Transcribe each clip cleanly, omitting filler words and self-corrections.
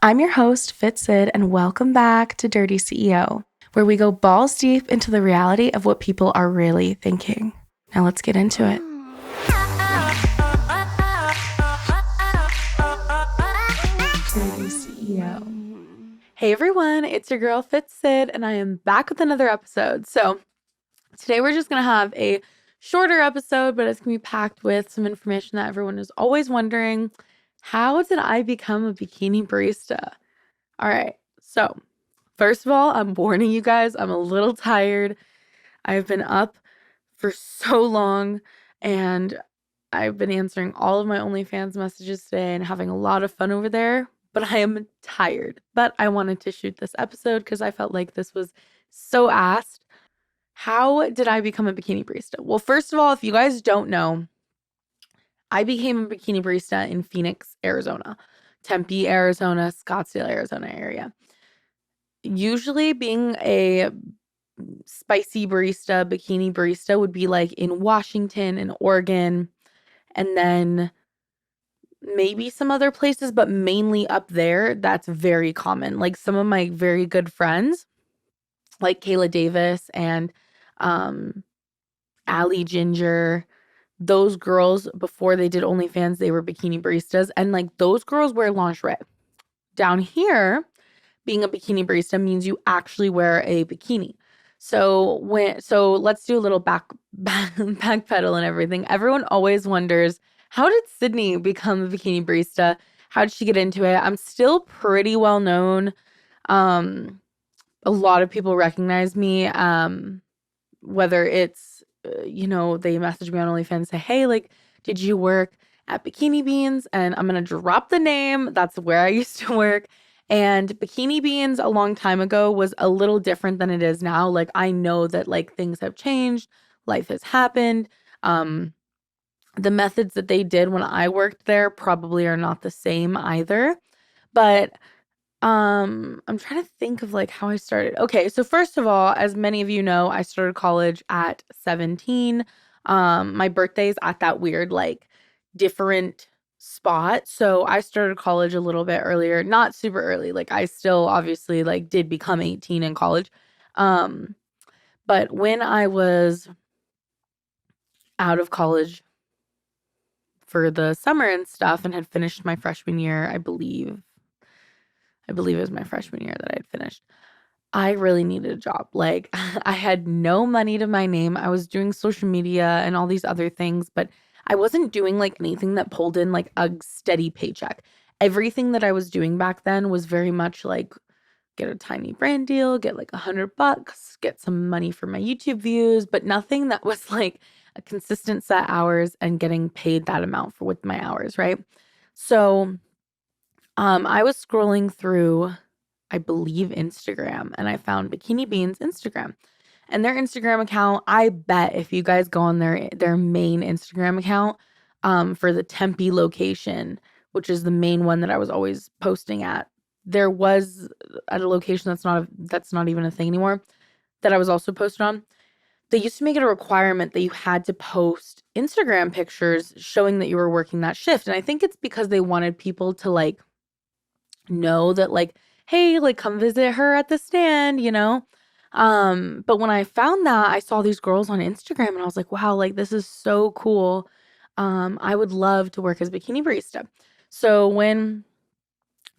I'm your host, Fit Sid, and welcome back to Dirty CEO, where we go balls deep into the reality of what people are really thinking. Now let's get into it. Dirty CEO. Hey everyone, it's your girl Fit Sid, and I am back with another episode. So today we're just going to have a shorter episode, but it's going to be packed with some information that everyone is always wondering. How did I become a bikini barista? All right, so first of all, I'm warning you guys, I'm a little tired. I've been up for so long and I've been answering all of my OnlyFans messages today and having a lot of fun over there, but I am tired. But I wanted to shoot this episode because I felt like this was so asked. How did I become a bikini barista? Well, first of all, if you guys don't know, I became a bikini barista in Phoenix, Arizona, Tempe, Arizona, Scottsdale, Arizona area. Usually being a spicy barista, bikini barista would be like in Washington and Oregon, and then maybe some other places, but mainly up there. That's very common. Like some of my very good friends, like Kayla Davis and Allie Ginger, those girls, before they did OnlyFans, they were bikini baristas. And like those girls wear lingerie. Down here, being a bikini barista means you actually wear a bikini. So let's do a little backpedal and everything. Everyone always wonders, how did Sydney become a bikini barista? How did she get into it? I'm still pretty well known. A lot of people recognize me. Whether it's they message me on OnlyFans and say, hey, like, did you work at Bikini Beans? And I'm gonna drop the name. That's where I used to work. And Bikini Beans a long time ago was a little different than it is now. Like, I know that like things have changed, life has happened. The methods that they did when I worked there probably are not the same either. But I'm trying to think of like how I started. Okay, so first of all, as many of you know, I started college at 17. My birthday's at that weird like different spot. So I started college a little bit earlier, not super early. Like I still obviously like did become 18 in college. But when I was out of college for the summer and stuff and had finished my freshman year, I believe it was my freshman year that I had finished. I really needed a job. Like I had no money to my name. I was doing social media and all these other things, but I wasn't doing like anything that pulled in like a steady paycheck. Everything that I was doing back then was very much like get a tiny brand deal, get like $100, get some money for my YouTube views, but nothing that was like a consistent set hours and getting paid that amount for with my hours, right? So I was scrolling through, I believe, Instagram, and I found Bikini Beans Instagram. And their Instagram account, I bet if you guys go on their main Instagram account, for the Tempe location, which is the main one that I was always posting at, there was at a location that's not even a thing anymore that I was also posted on. They used to make it a requirement that you had to post Instagram pictures showing that you were working that shift. And I think it's because they wanted people to like know that like, hey, like come visit her at the stand, you know? But when I found that, I saw these girls on Instagram and I was like, wow, like this is so cool. I would love to work as bikini barista. So when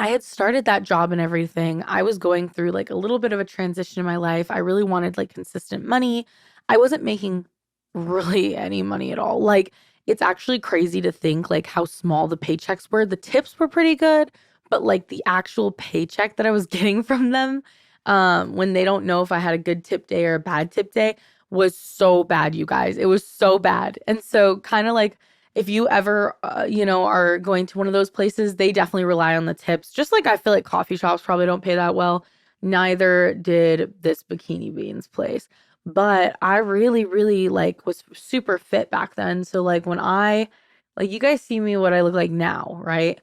I had started that job and everything, I was going through like a little bit of a transition in my life. I really wanted like consistent money. I wasn't making really any money at all. Like it's actually crazy to think like how small the paychecks were. The tips were pretty good, but like the actual paycheck that I was getting from them, when they don't know if I had a good tip day or a bad tip day, was so bad, you guys. It was so bad. And so kind of like if you ever, are going to one of those places, they definitely rely on the tips. Just like I feel like coffee shops probably don't pay that well. Neither did this Bikini Beans place. But I really, really like was super fit back then. So like when you guys see me what I look like now, right?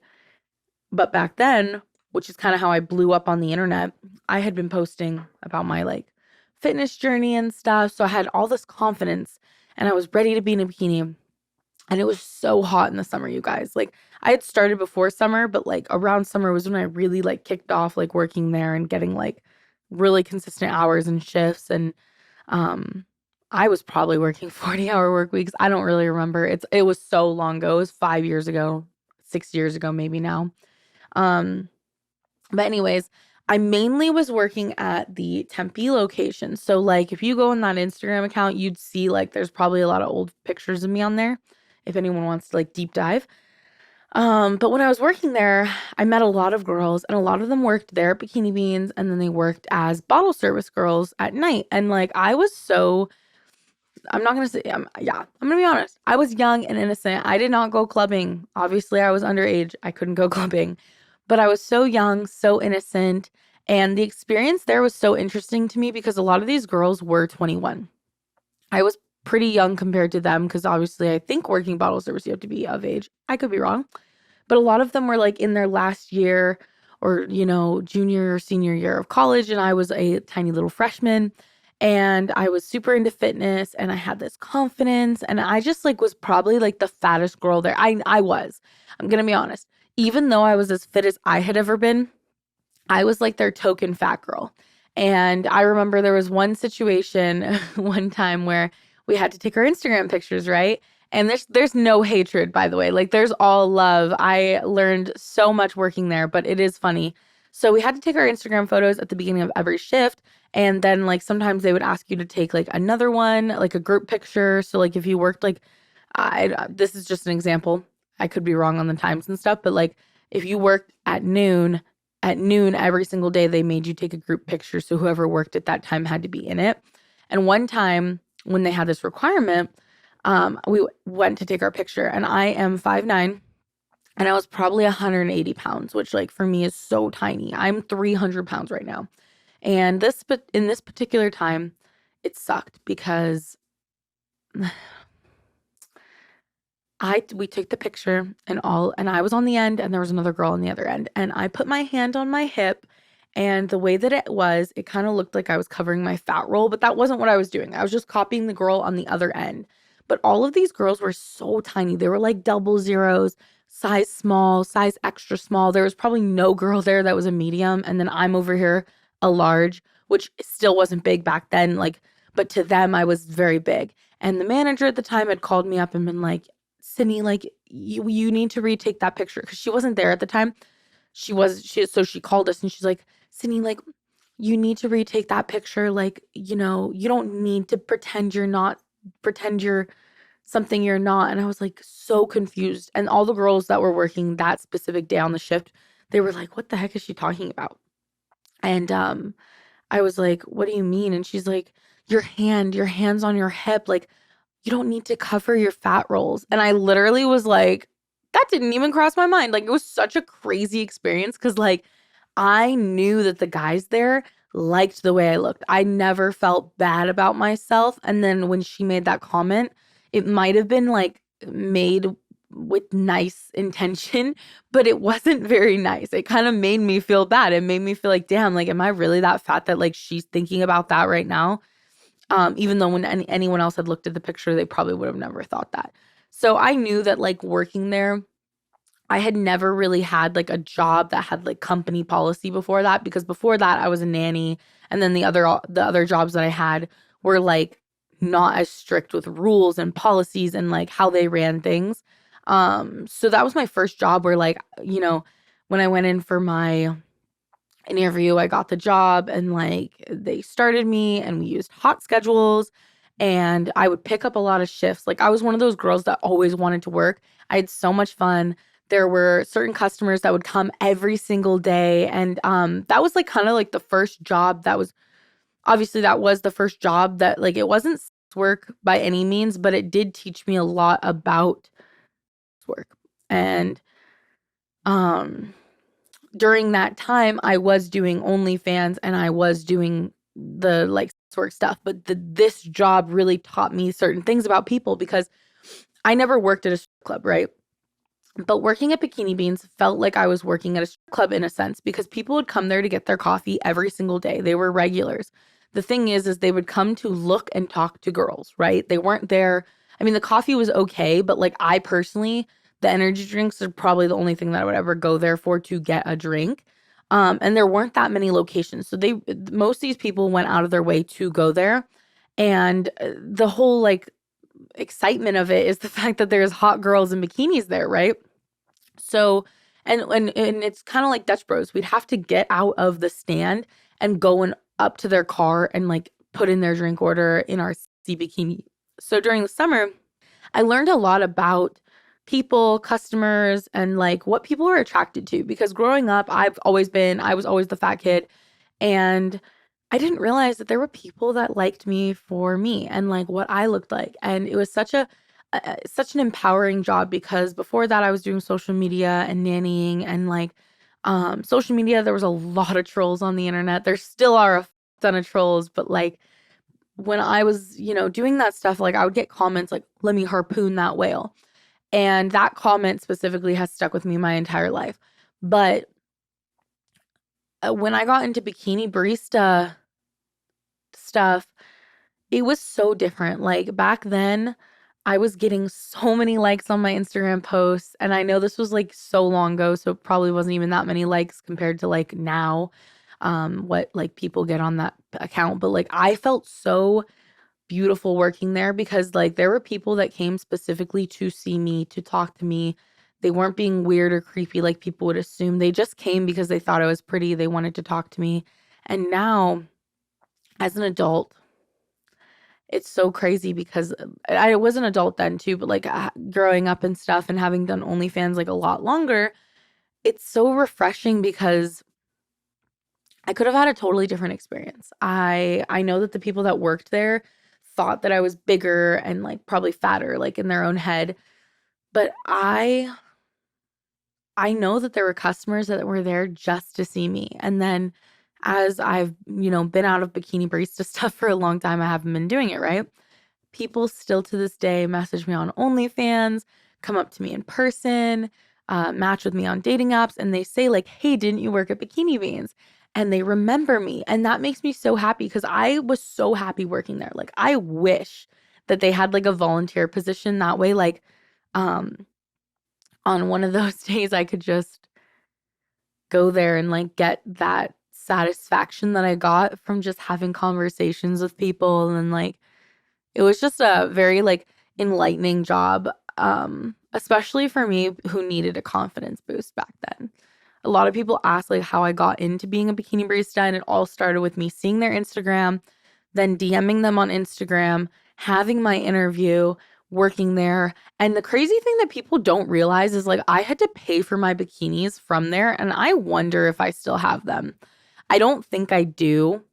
But back then, which is kind of how I blew up on the internet, I had been posting about my like fitness journey and stuff. So I had all this confidence and I was ready to be in a bikini. And it was so hot in the summer, you guys. Like I had started before summer, but like around summer was when I really like kicked off like working there and getting like really consistent hours and shifts. And um I was probably working 40-hour work weeks. I don't really remember. It was so long ago. It was 5 years ago, 6 years ago, maybe now. Um, but anyways, I mainly was working at the Tempe location. So like if you go on that Instagram account, you'd see like there's probably a lot of old pictures of me on there if anyone wants to like deep dive. But when I was working there, I met a lot of girls and a lot of them worked there at Bikini Beans and then they worked as bottle service girls at night. And like I was so I'm not gonna say, yeah, I'm gonna be honest. I was young and innocent. I did not go clubbing. Obviously, I was underage. I couldn't go clubbing, but I was so young, so innocent. And the experience there was so interesting to me because a lot of these girls were 21. I was pretty young compared to them because obviously, I think working bottle service, you have to be of age. I could be wrong. But a lot of them were like in their last year or, junior or senior year of college. And I was a tiny little freshman and I was super into fitness and I had this confidence. And I just like was probably like the fattest girl there. I was. I'm going to be honest. Even though I was as fit as I had ever been, I was like their token fat girl. And I remember there was one situation one time where we had to take our Instagram pictures, right? And there's no hatred, by the way. Like there's all love. I learned so much working there, but it is funny. So we had to take our Instagram photos at the beginning of every shift. And then like sometimes they would ask you to take like another one, like a group picture. So like if you worked like this is just an example. I could be wrong on the times and stuff, but like if you worked at noon every single day, they made you take a group picture. So whoever worked at that time had to be in it. And one time when they had this requirement, we went to take our picture and I am 5'9" and I was probably 180 pounds, which like for me is so tiny. I'm 300 pounds right now. And but in this particular time, it sucked because we took the picture and I was on the end and there was another girl on the other end and I put my hand on my hip and the way that it kind of looked like I was covering my fat roll, but that wasn't what I was doing. I was just copying the girl on the other end. But all of these girls were so tiny. They were like double zeros, size small, size extra small. There was probably no girl there that was a medium and then I'm over here a large, which still wasn't big back then, like but to them I was very big. And the manager at the time had called me up and been like, Sydney, like you need to retake that picture because she wasn't there at the time. So she called us and she's like, Sydney, like you need to retake that picture. Like, you don't need to pretend you're something you're not. And I was like so confused. And all the girls that were working that specific day on the shift, they were like, what the heck is she talking about? And I was like, what do you mean? And she's like, your hand's on your hip. Like, you don't need to cover your fat rolls. And I literally was like, that didn't even cross my mind. Like, it was such a crazy experience because, like, I knew that the guys there liked the way I looked. I never felt bad about myself. And then when she made that comment, it might have been like made with nice intention, but it wasn't very nice. It kind of made me feel bad. It made me feel like, damn, like, am I really that fat that like she's thinking about that right now? Even though when anyone else had looked at the picture, they probably would have never thought that. So I knew that like working there, I had never really had like a job that had like company policy before that because before that I was a nanny and then the other jobs that I had were like not as strict with rules and policies and like how they ran things. So that was my first job where like, when I went in for my interview, I got the job and like they started me and we used hot schedules and I would pick up a lot of shifts. Like I was one of those girls that always wanted to work. I had so much fun. There were certain customers that would come every single day and that was like kind of like the first job that was the first job that like it wasn't work by any means, but it did teach me a lot about work. And um during that time, I was doing OnlyFans and I was doing the like work stuff. But this job really taught me certain things about people because I never worked at a strip club, right? But working at Bikini Beans felt like I was working at a strip club in a sense because people would come there to get their coffee every single day. They were regulars. The thing is they would come to look and talk to girls, right? They weren't there. I mean, the coffee was okay, but like I personally, The energy drinks are probably the only thing that I would ever go there for to get a drink. And there weren't that many locations. So most of these people went out of their way to go there. And the whole like excitement of it is the fact that there's hot girls in bikinis there, right? So, and it's kind of like Dutch Bros. We'd have to get out of the stand and go up to their car and like put in their drink order in our sea bikini. So during the summer, I learned a lot about people, customers, and like what people are attracted to. Because growing up, I was always the fat kid. And I didn't realize that there were people that liked me for me and like what I looked like. And it was such an empowering job because before that I was doing social media and nannying and like social media, there was a lot of trolls on the internet. There still are a ton of trolls, but like when I was, doing that stuff, like I would get comments like, let me harpoon that whale. And that comment specifically has stuck with me my entire life. But when I got into Bikini Barista stuff, it was so different. Like back then, I was getting so many likes on my Instagram posts. And I know this was like so long ago, so it probably wasn't even that many likes compared to like now, what like people get on that account. But like I felt so beautiful working there because like there were people that came specifically to see me, to talk to me. They weren't being weird or creepy like people would assume. They just came because they thought I was pretty. They wanted to talk to me. And now, as an adult, it's so crazy because I was an adult then too, but like growing up and stuff and having done OnlyFans like a lot longer, it's so refreshing because I could have had a totally different experience. I know that the people that worked there thought that I was bigger and like probably fatter like in their own head, but I know that there were customers that were there just to see me. And then as I've, been out of Bikini Barista stuff for a long time, I haven't been doing it, right? People still to this day message me on OnlyFans, come up to me in person, match with me on dating apps, and they say, like, hey, didn't you work at Bikini Beans? And they remember me. And that makes me so happy because I was so happy working there. Like, I wish that they had like a volunteer position that way. Like, um, on one of those days, I could just go there and like get that satisfaction that I got from just having conversations with people and like it was just a very like enlightening job, especially for me who needed a confidence boost back then. A lot of people ask like how I got into being a bikini barista, and it all started with me seeing their Instagram, then DMing them on Instagram, having my interview, working there. And the crazy thing that people don't realize is like I had to pay for my bikinis from there, and I wonder if I still have them. I don't think I do,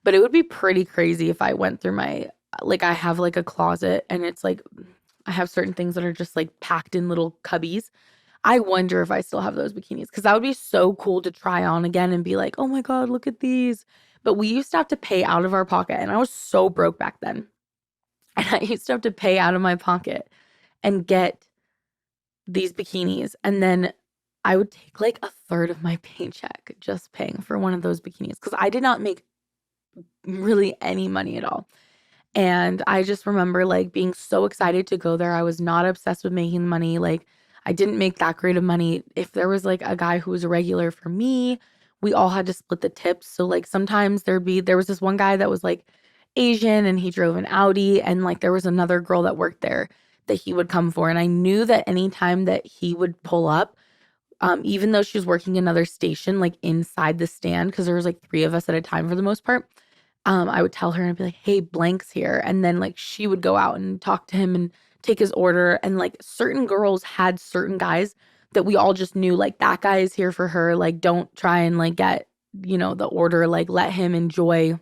but it would be pretty crazy if I went through my like I have like a closet and it's like I have certain things that are just like packed in little cubbies. I wonder if I still have those bikinis because that would be so cool to try on again and be like, oh my God, look at these. But we used to have to pay out of our pocket. And I was so broke back then. And I used to have to pay out of my pocket and get these bikinis. And then I would take like a third of my paycheck just paying for one of those bikinis because I did not make really any money at all. And I just remember like being so excited to go there. I was not obsessed with making money. Like I didn't make that great of money. If there was like a guy who was a regular for me, we all had to split the tips. So like sometimes there was this one guy that was like Asian and he drove an Audi and like there was another girl that worked there that he would come for. And I knew that anytime that he would pull up, even though she was working another station, like inside the stand, because there was like three of us at a time for the most part, I would tell her and I'd be like, hey, blank's here. And then like she would go out and talk to him and take his order. And like certain girls had certain guys that we all just knew like that guy is here for her. Like don't try and like get, the order, like let him enjoy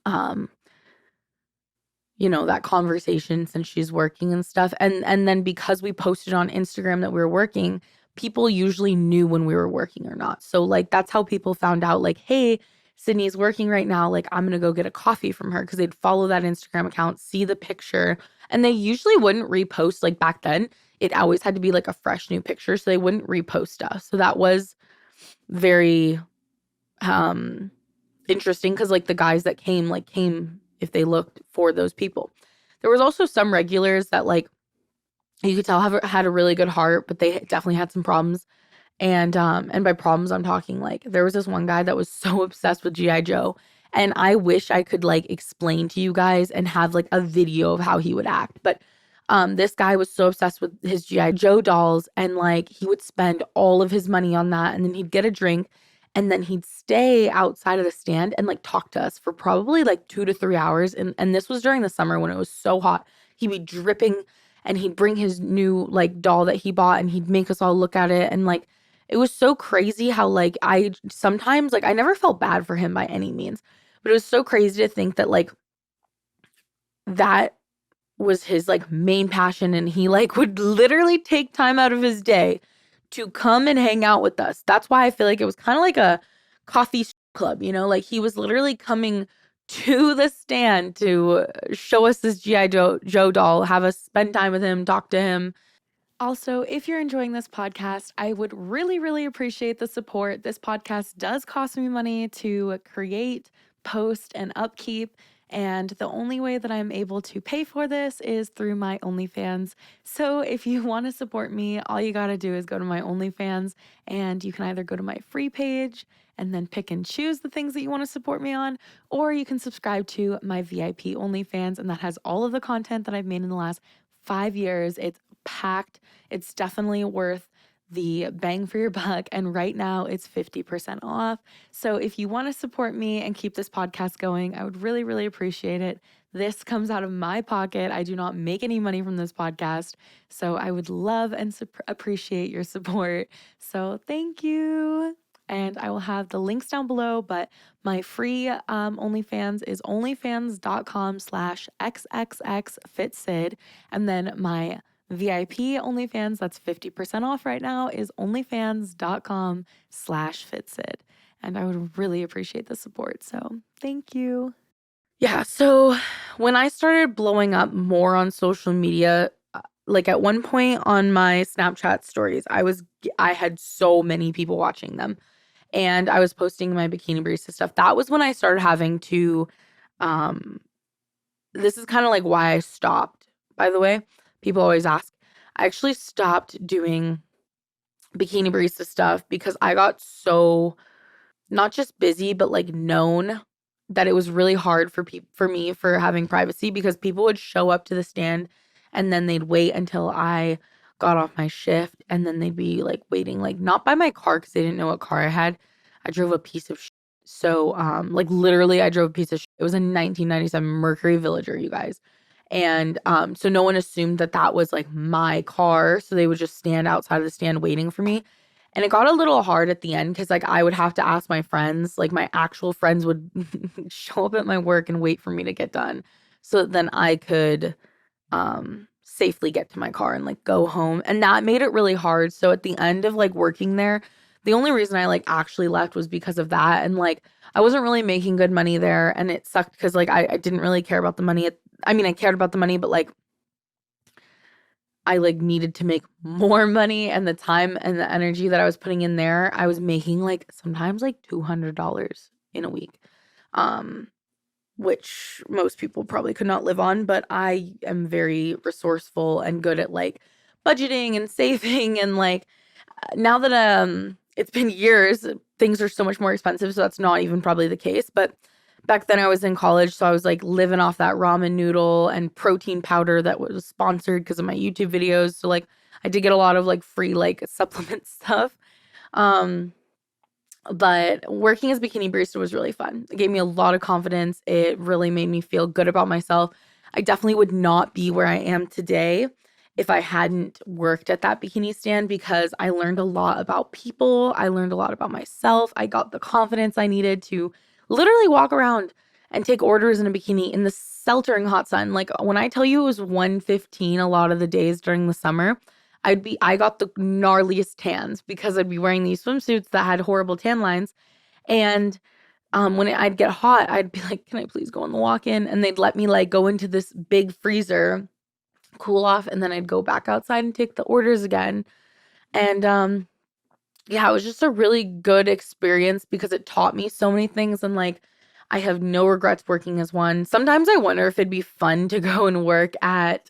um that conversation since she's working and stuff. And then because we posted on Instagram that we were working, people usually knew when we were working or not. So like that's how people found out like, hey, Sydney's working right now. Like I'm gonna go get a coffee from her because they'd follow that Instagram account, see the picture, and they usually wouldn't repost like back then. It always had to be like a fresh new picture. So they wouldn't repost us. So that was very um interesting because like the guys that came if they looked for those people. There was also some regulars that like You could tell had a really good heart, but they definitely had some problems. And by problems, I'm talking like there was this one guy that was so obsessed with GI Joe, and I wish I could like explain to you guys and have like a video of how he would act. But this guy was so obsessed with his GI Joe dolls, and like he would spend all of his money on that, and then he'd get a drink, and then he'd stay outside of the stand and like talk to us for probably like 2 to 3 hours. And this was during the summer when it was so hot. He'd be dripping, and he'd bring his new like doll that he bought, and he'd make us all look at it, and like it was so crazy how like I sometimes like I never felt bad for him by any means, but it was so crazy to think that like that was his like main passion, and he like would literally take time out of his day to come and hang out with us. That's why I feel like it was kind of like a coffee club, you know? Like he was literally coming to the stand to show us this Joe doll, have us spend time with him, talk to him. Also, if you're enjoying this podcast, I would really, really appreciate the support. This podcast does cost me money to create, post, and upkeep. And the only way that I'm able to pay for this is through my OnlyFans. So if you want to support me, all you got to do is go to my OnlyFans, and you can either go to my free page and then pick and choose the things that you want to support me on, or you can subscribe to my VIP OnlyFans, and that has all of the content that I've made in the last 5 years. It's packed. It's definitely worth the bang for your buck. And right now it's 50% off. So if you want to support me and keep this podcast going, I would really, really appreciate it. This comes out of my pocket. I do not make any money from this podcast. So I would love and appreciate your support. So thank you. And I will have the links down below, but my free OnlyFans is onlyfans.com/xxxfitsid. And then my VIP OnlyFans, that's 50% off right now, is onlyfans.com/fitsid. And I would really appreciate the support. So thank you. Yeah. So when I started blowing up more on social media, like at one point on my Snapchat stories, I had so many people watching them, and I was posting my Bikini Barista stuff. That was when I started having to, um, this is kind of like why I stopped, by the way. People always ask. I actually stopped doing Bikini Barista stuff because I got so not just busy, but like known that it was really hard for me for having privacy, because people would show up to the stand and then they'd wait until I got off my shift, and then they'd be like waiting, like not by my car because they didn't know what car I had. I drove a piece of shit. So like literally I drove a piece of shit. It was a 1997 Mercury Villager, you guys. And so no one assumed that that was like my car. So they would just stand outside of the stand waiting for me. And it got a little hard at the end because like I would have to ask my friends, like my actual friends would show up at my work and wait for me to get done so that then I could safely get to my car and like go home. And that made it really hard. So at the end of like working there, the only reason I like actually left was because of that. And like I wasn't really making good money there, and it sucked because like I didn't really care about the money. I mean, I cared about the money, but like I like needed to make more money, and the time and the energy that I was putting in there, I was making like sometimes like $200 in a week. Um which most people probably could not live on, but I am very resourceful and good at like budgeting and saving, and like now that it's been years, things are so much more expensive, so that's not even probably the case. But back then I was in college, so I was like living off that ramen noodle and protein powder that was sponsored because of my YouTube videos. So like I did get a lot of like free like supplement stuff. Um but working as Bikini Barista was really fun. It gave me a lot of confidence. It really made me feel good about myself. I definitely would not be where I am today if I hadn't worked at that bikini stand, because I learned a lot about people. I learned a lot about myself. I got the confidence I needed to literally walk around and take orders in a bikini in the sweltering hot sun. Like when I tell you it was 115 a lot of the days during the summer, I got the gnarliest tans because I'd be wearing these swimsuits that had horrible tan lines. And when I'd get hot, I'd be like, can I please go in the walk-in? And they'd let me like go into this big freezer, cool off, and then I'd go back outside and take the orders again. And yeah, it was just a really good experience because it taught me so many things, and like I have no regrets working as one. Sometimes I wonder if it'd be fun to go and work at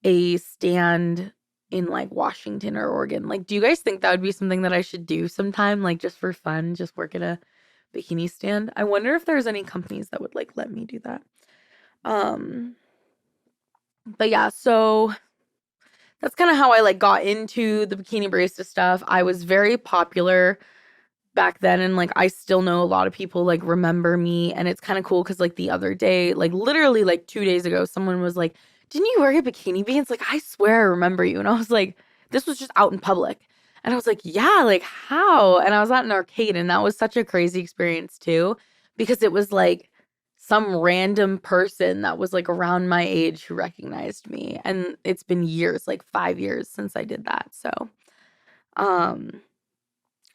a stand in like Washington or Oregon. Like, do you guys think that would be something that I should do sometime, like just for fun, just work at a bikini stand? I wonder if there's any companies that would like let me do that. Um, but yeah, so that's kind of how I like got into the bikini barista stuff. I was very popular back then, and like I still know a lot of people like remember me, and it's kind of cool because like the other day, like literally like 2 days ago, someone was like, didn't you wear a bikini beans? Like, I swear I remember you. And I was like, this was just out in public. And I was like, yeah, like how? And I was at an arcade, and that was such a crazy experience too, because it was like some random person that was like around my age who recognized me. And it's been years, like 5 years since I did that. So um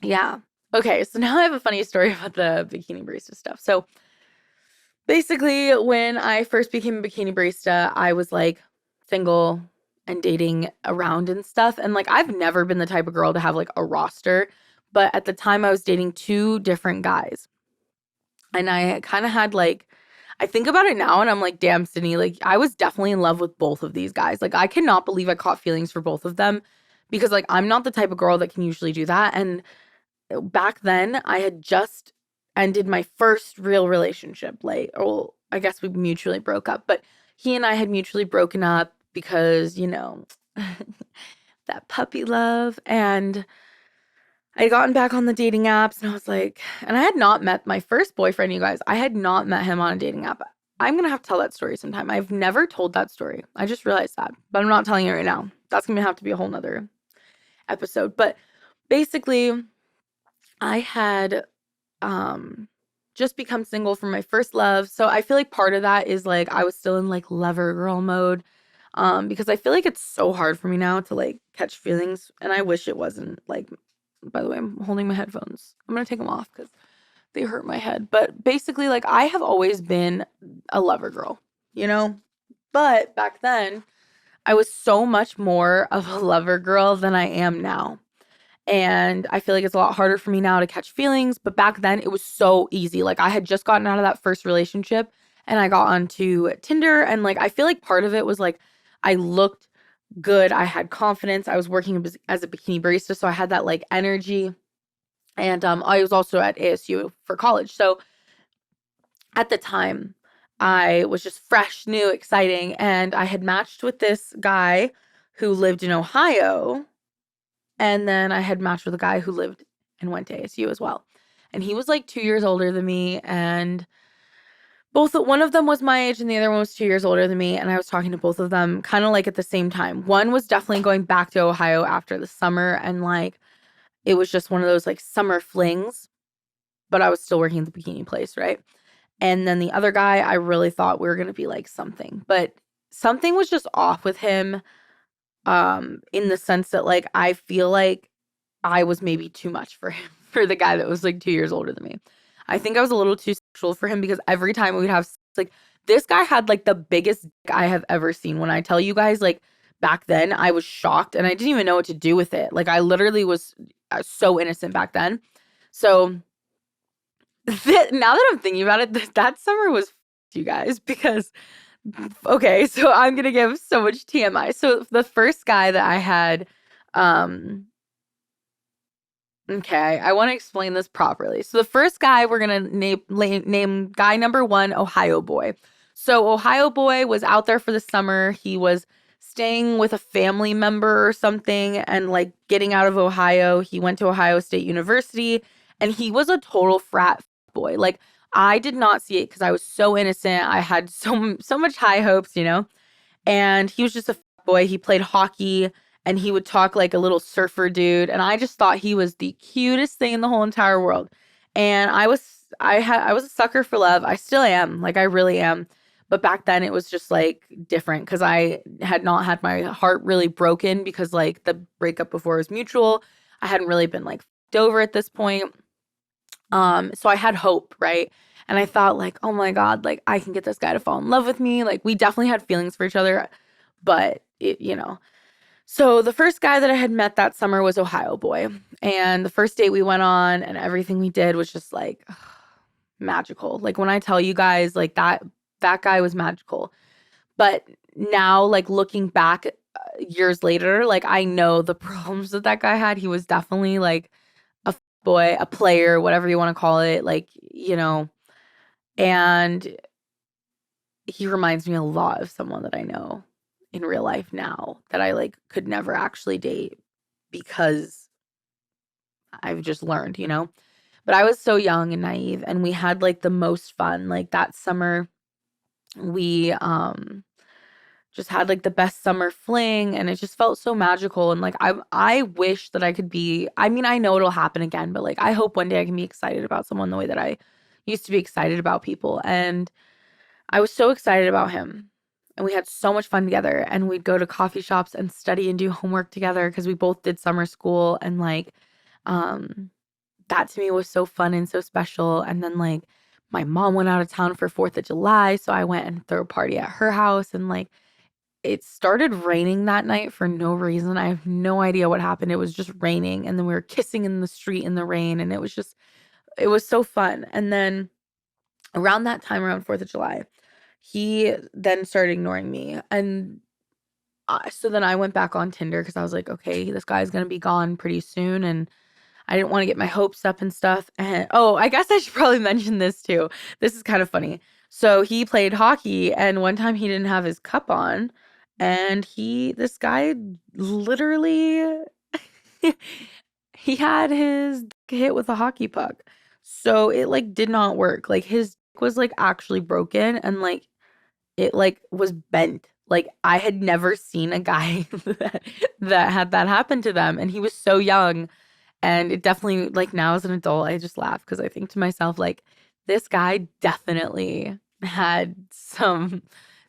yeah. Okay, so now I have a funny story about the bikini barista stuff. So basically, when I first became a bikini barista, I was like single and dating around and stuff. And like, I've never been the type of girl to have like a roster. But at the time, I was dating two different guys. And I kind of had like, I think about it now and I'm like, damn, Sydney, like, I was definitely in love with both of these guys. Like, I cannot believe I caught feelings for both of them because like, I'm not the type of girl that can usually do that. And back then I had just ended my first real relationship. Like, well, I guess we mutually broke up, but he and I had mutually broken up because, that puppy love. And I had gotten back on the dating apps and I was like, and I had not met my first boyfriend, you guys. I had not met him on a dating app. I'm going to have to tell that story sometime. I've never told that story. I just realized that, but I'm not telling it right now. That's going to have to be a whole nother episode. But basically, I had just become single from my first love. So I feel like part of that is like I was still in like lover girl mode. Because I feel like it's so hard for me now to like catch feelings. And I wish it wasn't. Like, by the way, I'm holding my headphones. I'm gonna take them off because they hurt my head. But basically, like I have always been a lover girl, you know? But back then I was so much more of a lover girl than I am now. And I feel like it's a lot harder for me now to catch feelings. But back then, it was so easy. Like, I had just gotten out of that first relationship and I got onto Tinder. And like, I feel like part of it was like, I looked good. I had confidence. I was working as a bikini barista. So I had that like energy. And I was also at ASU for college. So at the time, I was just fresh, new, exciting. And I had matched with this guy who lived in Ohio. And then I had matched with a guy who lived and went to ASU as well. And he was like 2 years older than me. And one of them was my age and the other one was 2 years older than me. And I was talking to both of them kind of like at the same time. One was definitely going back to Ohio after the summer. And like, it was just one of those like summer flings, but I was still working at the bikini place, right? And then the other guy, I really thought we were going to be like something, but something was just off with him. In the sense that like, I feel like I was maybe too much for him, for the guy that was like 2 years older than me. I think I was a little too sexual for him because every time we would have like this guy had like the biggest dick I have ever seen. When I tell you guys, like back then I was shocked and I didn't even know what to do with it. Like I literally was so innocent back then. So now that I'm thinking about it, that summer was you guys because okay, so I'm gonna give so much TMI. So the first guy that I had, okay, I want to explain this properly. So the first guy we're gonna name guy number one, Ohio boy. So Ohio boy was out there for the summer. He was staying with a family member or something and like getting out of Ohio. He went to Ohio State University and he was a total frat boy. Like I did not see it because I was so innocent. I had so much high hopes, you know. And he was just a boy. He played hockey and he would talk like a little surfer dude. And I just thought he was the cutest thing in the whole entire world. And I was a sucker for love. I still am. Like I really am. But back then it was just like different because I had not had my heart really broken because like the breakup before was mutual. I hadn't really been like f***ed over at this point. So I had hope, right? And I thought like, oh my God, like I can get this guy to fall in love with me. Like we definitely had feelings for each other, but it. So the first guy that I had met that summer was Ohio boy. And the first date we went on and everything we did was just like magical. Like when I tell you guys like that guy was magical. But now like looking back years later, like I know the problems that that guy had. He was definitely like a boy, a player, whatever you want to call it, like, and he reminds me a lot of someone that I know in real life now that I like could never actually date because I've just learned. But I was so young and naive and we had like the most fun. Like that summer we just had like the best summer fling and it just felt so magical and like I wish that I could be. I mean, I know it'll happen again, but like I hope one day I can be excited about someone the way that I used to be excited about people. And I was so excited about him. And we had so much fun together and we'd go to coffee shops and study and do homework together because we both did summer school and like um that to me was so fun and so special. And then like my mom went out of town for 4th of July, so I went and threw a party at her house and like it started raining that night for no reason. I have no idea what happened. It was just raining and then we were kissing in the street in the rain and it was so fun. And then around that time around 4th of July, he then started ignoring me and so then I went back on Tinder because I was like, okay, this guy's gonna be gone pretty soon, and I didn't want to get my hopes up and stuff. And oh, I guess I should probably mention this too. This is kind of funny. So he played hockey, and one time he didn't have his cup on, and this guy literally, he had his dick hit with a hockey puck. So it like did not work. Like his dick was like actually broken, and like it like was bent. Like I had never seen a guy that had that happen to them, and he was so young. And it definitely, like now as an adult, I just laugh because I think to myself, like, this guy definitely had some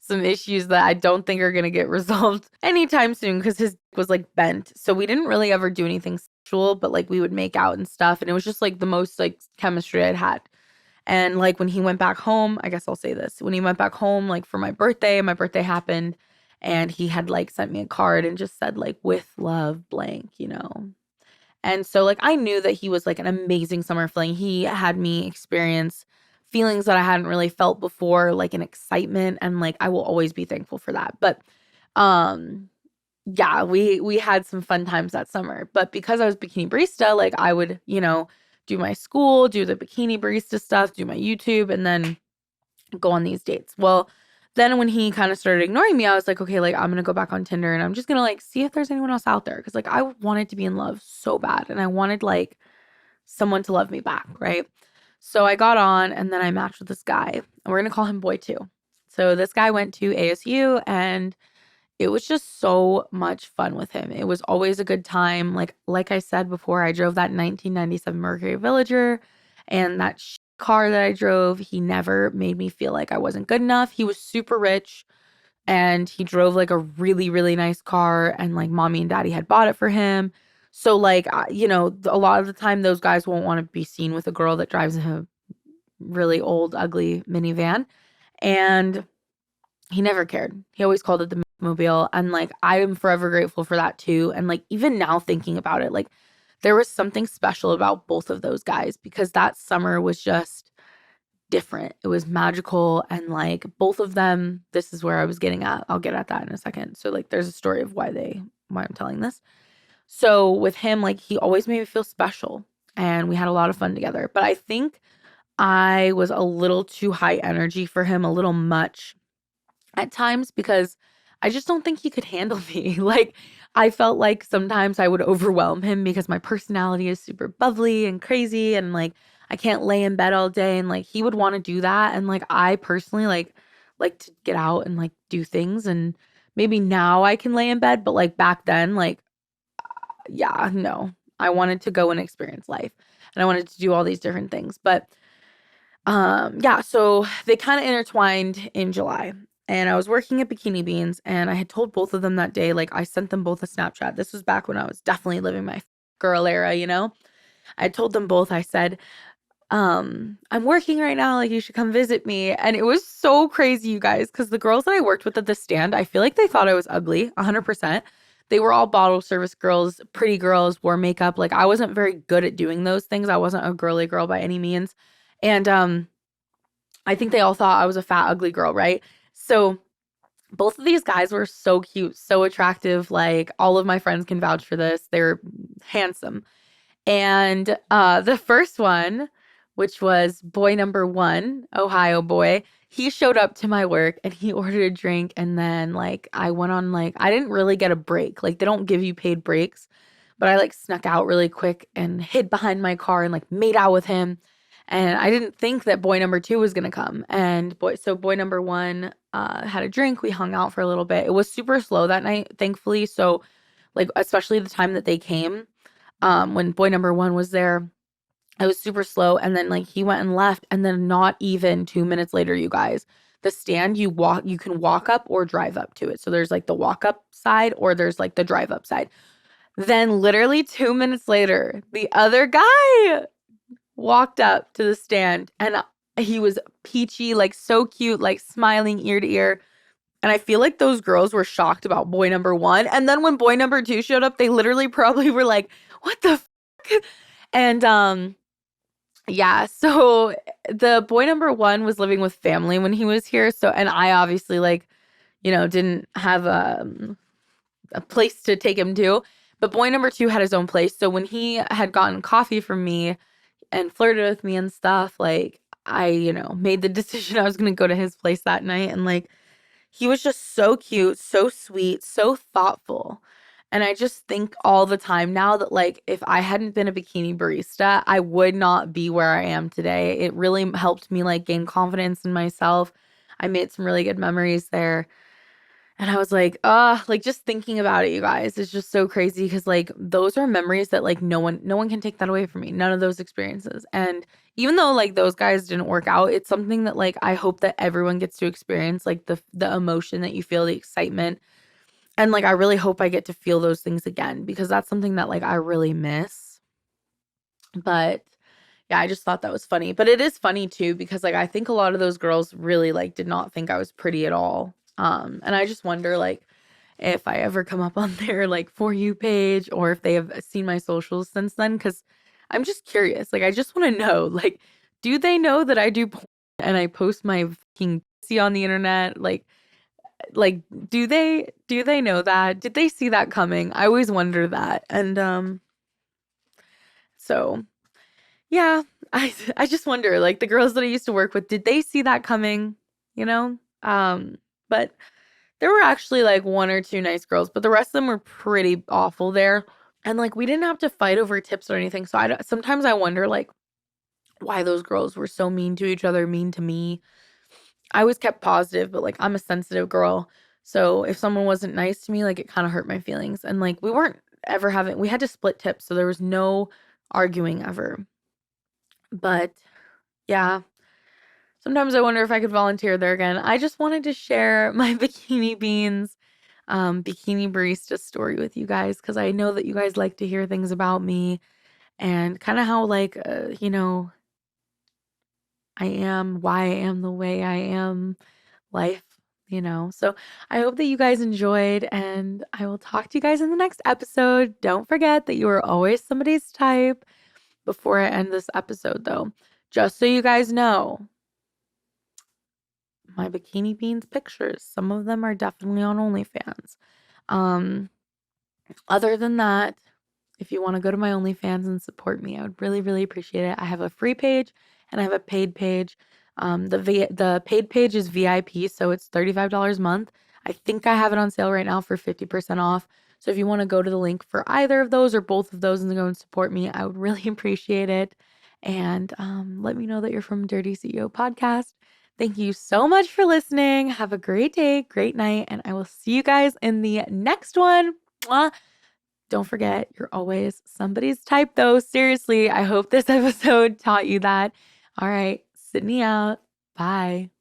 issues that I don't think are gonna get resolved anytime soon because his dick was like bent. So we didn't really ever do anything sexual, but like we would make out and stuff. And it was just like the most like chemistry I'd had. And like when he went back home, I guess I'll say this. When he went back home, like for my birthday happened, and he had like sent me a card and just said like with love blank. And so, like, I knew that he was like an amazing summer fling. He had me experience feelings that I hadn't really felt before, like an excitement, and like I will always be thankful for that. But, yeah, we had some fun times that summer. But because I was bikini barista, like I would, do my school, do the bikini barista stuff, do my YouTube, and then go on these dates. Well, then when he kind of started ignoring me, I was like, okay, like I'm gonna go back on Tinder and I'm just gonna like see if there's anyone else out there. Cause like I wanted to be in love so bad and I wanted like someone to love me back, right? So I got on and then I matched with this guy and we're gonna call him Boy 2. So this guy went to ASU and it was just so much fun with him. It was always a good time. Like I said before, I drove that 1997 Mercury Villager and that car that I drove, he never made me feel like I wasn't good enough. He was super rich and he drove like a really really nice car and like mommy and daddy had bought it for him. So like a lot of the time those guys won't want to be seen with a girl that drives a really old ugly minivan. And he never cared. He always called it the mobile. And like, I am forever grateful for that too. And like, even now thinking about it, like, there was something special about both of those guys because that summer was just different. It was magical. And like, both of them, this is where I was getting at. I'll get at that in a second. So, like, there's a story of why I'm telling this. So, with him, like, he always made me feel special and we had a lot of fun together. But I think I was a little too high energy for him, a little much at times because I just don't think he could handle me. Like, I felt like sometimes I would overwhelm him because my personality is super bubbly and crazy and like I can't lay in bed all day and like he would want to do that and like I personally like to get out and like do things and maybe now I can lay in bed but like back then like yeah, no. I wanted to go and experience life and I wanted to do all these different things. But yeah, so they kind of intertwined in July. And I was working at Bikini Beans and I had told both of them that day, like I sent them both a Snapchat. This was back when I was definitely living my girl era. I told them both, I said, I'm working right now, like you should come visit me. And it was so crazy, you guys, because the girls that I worked with at the stand, I feel like they thought I was ugly, 100%. They were all bottle service girls, pretty girls, wore makeup. Like I wasn't very good at doing those things. I wasn't a girly girl by any means. And I think they all thought I was a fat, ugly girl, right? So Both of these guys were so cute, so attractive. Like all of my friends can vouch for this. They're handsome. And the first one, which was boy number one, Ohio boy, he showed up to my work and he ordered a drink. And then, like, I went on, like, I didn't really get a break. Like, they don't give you paid breaks, but I, like, snuck out really quick and hid behind my car and, like, made out with him. And I didn't think that boy number two was going to come. And boy number one had a drink. We hung out for a little bit. It was super slow that night, thankfully. So, like, especially the time that they came, when boy number one was there, I was super slow. And then like he went and left. And then not even 2 minutes later, you guys, the stand you can walk up or drive up to it. So there's like the walk up side or there's like the drive up side. Then literally 2 minutes later, the other guy walked up to the stand and he was peachy, like so cute, like smiling ear to ear. And I feel like those girls were shocked about boy number one. And then when boy number two showed up, they literally probably were like, what the fuck? And yeah, so the boy number one was living with family when he was here. So, and I obviously like, didn't have a place to take him to. But boy number two had his own place. So when he had gotten coffee from me and flirted with me and stuff, like I, made the decision I was going to go to his place that night. And like, he was just so cute, so sweet, so thoughtful. And I just think all the time now that, like, if I hadn't been a bikini barista, I would not be where I am today. It really helped me, like, gain confidence in myself. I made some really good memories there. And I was like, like just thinking about it, you guys, it's just so crazy because like those are memories that like no one can take that away from me. None of those experiences. And even though like those guys didn't work out, it's something that like I hope that everyone gets to experience, like the emotion that you feel, the excitement. And like I really hope I get to feel those things again because that's something that like I really miss. But yeah, I just thought that was funny. But it is funny too because like I think a lot of those girls really like did not think I was pretty at all. And I just wonder like if I ever come up on their like For You page or if they have seen my socials since then cuz I'm just curious. Like I just want to know like do they know that I do porn and I post my fucking pussy on the internet? Like do they know that? Did they see that coming? I always wonder that. And so yeah, I just wonder, like the girls that I used to work with, did they see that coming? You know? But there were actually like one or two nice girls, but the rest of them were pretty awful there. And like we didn't have to fight over tips or anything. So sometimes I wonder like why those girls were so mean to each other, mean to me. I always kept positive, but like I'm a sensitive girl. So if someone wasn't nice to me, like it kind of hurt my feelings. And like we had to split tips, so there was no arguing ever. But yeah, sometimes I wonder if I could volunteer there again. I just wanted to share my Bikini Beans, Bikini Barista story with you guys because I know that you guys like to hear things about me and kind of how, like, I am, why I am the way I am, life. So I hope that you guys enjoyed, and I will talk to you guys in the next episode. Don't forget that you are always somebody's type. Before I end this episode, though, just so you guys know, my Bikini Beans pictures, some of them are definitely on OnlyFans. Um, Other than that, if you want to go to my OnlyFans and support me, I would really, really appreciate it. I have a free page and I have a paid page. The paid page is VIP, so it's $35 a month. I think I have it on sale right now for 50% off. So if you want to go to the link for either of those or both of those and go and support me, I would really appreciate it. And let me know that you're from Dirty CEO Podcast. Thank you so much for listening. Have a great day, great night, and I will see you guys in the next one. Mwah. Don't forget, you're always somebody's type, though. Seriously, I hope this episode taught you that. All right, Sydney out. Bye.